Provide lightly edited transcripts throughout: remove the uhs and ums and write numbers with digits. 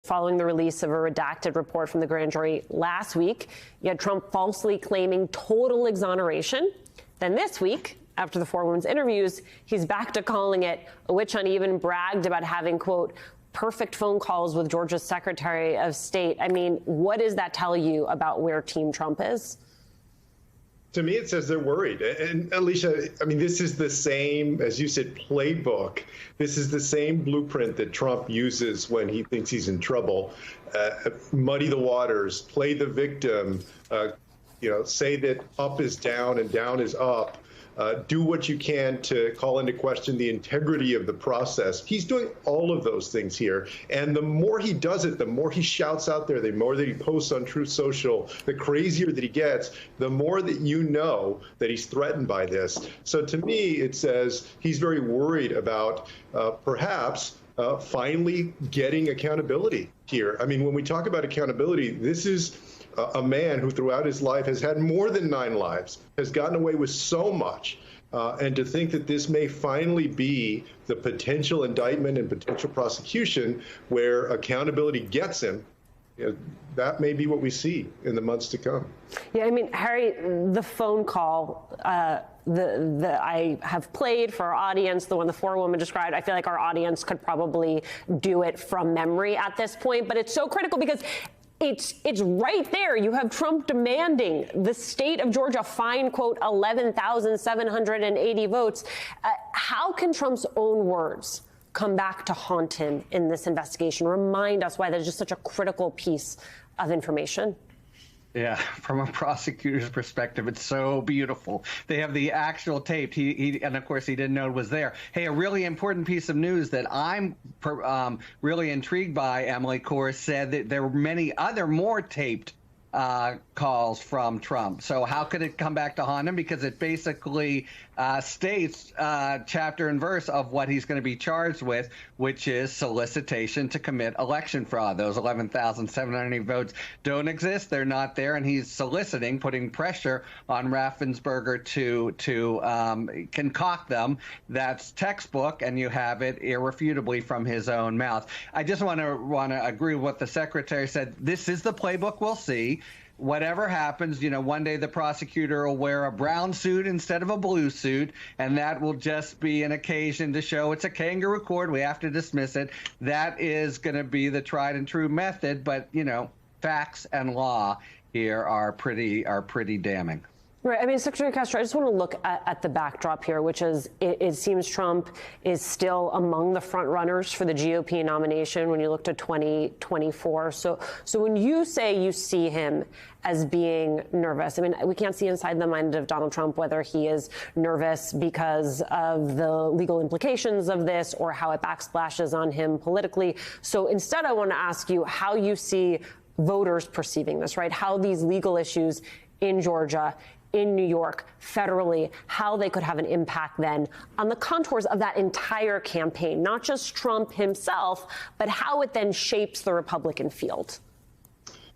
Following the release of a redacted report from the grand jury last week, you had Trump falsely claiming total exoneration. Then this week, after the four women's interviews, he's back to calling it a witch hunt. He even bragged about having, quote, perfect phone calls with Georgia's Secretary of State. I mean, what does that tell you about where Team Trump is? To me, it says they're worried. And Alicia, I mean, this is the same, as you said, playbook. This is the same blueprint that Trump uses when he thinks he's in trouble. Muddy the waters, play the victim, say that up is down and down is up. Do what you can to call into question the integrity of the process. He's doing all of those things here. And the more he does it, the more he shouts out there, the more that he posts on Truth Social, the crazier that he gets, the more that you know that he's threatened by this. So to me, it says he's very worried about perhaps finally getting accountability here. I mean, when we talk about accountability, this is a man who throughout his life has had more than 9 lives, has gotten away with so much. And to think that this may finally be the potential indictment and potential prosecution where accountability gets him, that may be what we see in the months to come. Yeah, I mean, Harry, the phone call that I have played for our audience, the one the four women described, I feel like our audience could probably do it from memory at this point. But it's so critical because it's right there. You have Trump demanding the state of Georgia find, quote, 11,780 votes. How can Trump's own words come back to haunt him in this investigation? Remind us why that's just such a critical piece of information. Yeah, from a prosecutor's perspective, it's so beautiful. They have the actual tape. He and of course he didn't know it was there. Hey, a really important piece of news that I'm really intrigued by, Emily Corr, said that there were many other more taped calls from Trump. So how could it come back to haunt him? Because it basically states chapter and verse of what he's going to be charged with, which is solicitation to commit election fraud. Those 11,780 votes don't exist. They're not there. And he's soliciting, putting pressure on Raffensperger to concoct them. That's textbook, and you have it irrefutably from his own mouth. I just want to agree with what the secretary said. This is the playbook we'll see. Whatever happens, one day the prosecutor will wear a brown suit instead of a blue suit, and that will just be an occasion to show it's a kangaroo court. We have to dismiss it. That is going to be the tried and true method. But, facts and law here are pretty damning. Right. I mean, Secretary Castro, I just want to look at the backdrop here, which is it seems Trump is still among the front runners for the GOP nomination when you look to 2024. So when you say you see him as being nervous, I mean, we can't see inside the mind of Donald Trump whether he is nervous because of the legal implications of this or how it backsplashes on him politically. So instead, I want to ask you how you see voters perceiving this, right? How these legal issues in Georgia, in New York, federally, how they could have an impact then on the contours of that entire campaign, not just Trump himself, but how it then shapes the Republican field.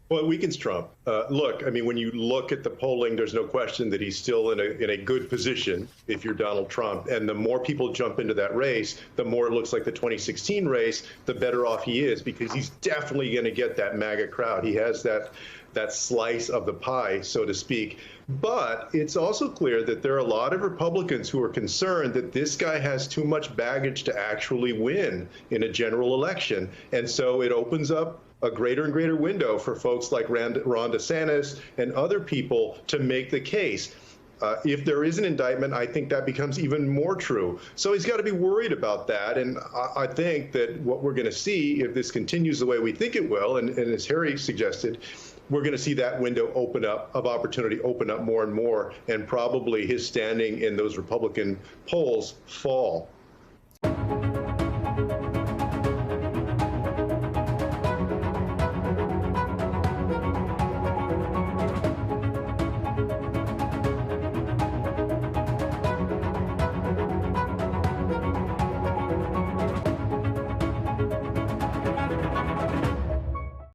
Well, it weakens Trump. Look, I mean, when you look at the polling, there's no question that he's still in a good position if you're Donald Trump. And the more people jump into that race, the more it looks like the 2016 race, the better off he is, because he's definitely going to get that MAGA crowd. He has that slice of the pie, so to speak. But it's also clear that there are a lot of Republicans who are concerned that this guy has too much baggage to actually win in a general election. And so it opens up a greater and greater window for folks like Ron DeSantis and other people to make the case. If there is an indictment, I think that becomes even more true. So he's got to be worried about that. And I think that what we're going to see, if this continues the way we think it will, and as Harry suggested, we're going to see that window of opportunity open up more and more, and probably his standing in those Republican polls fall.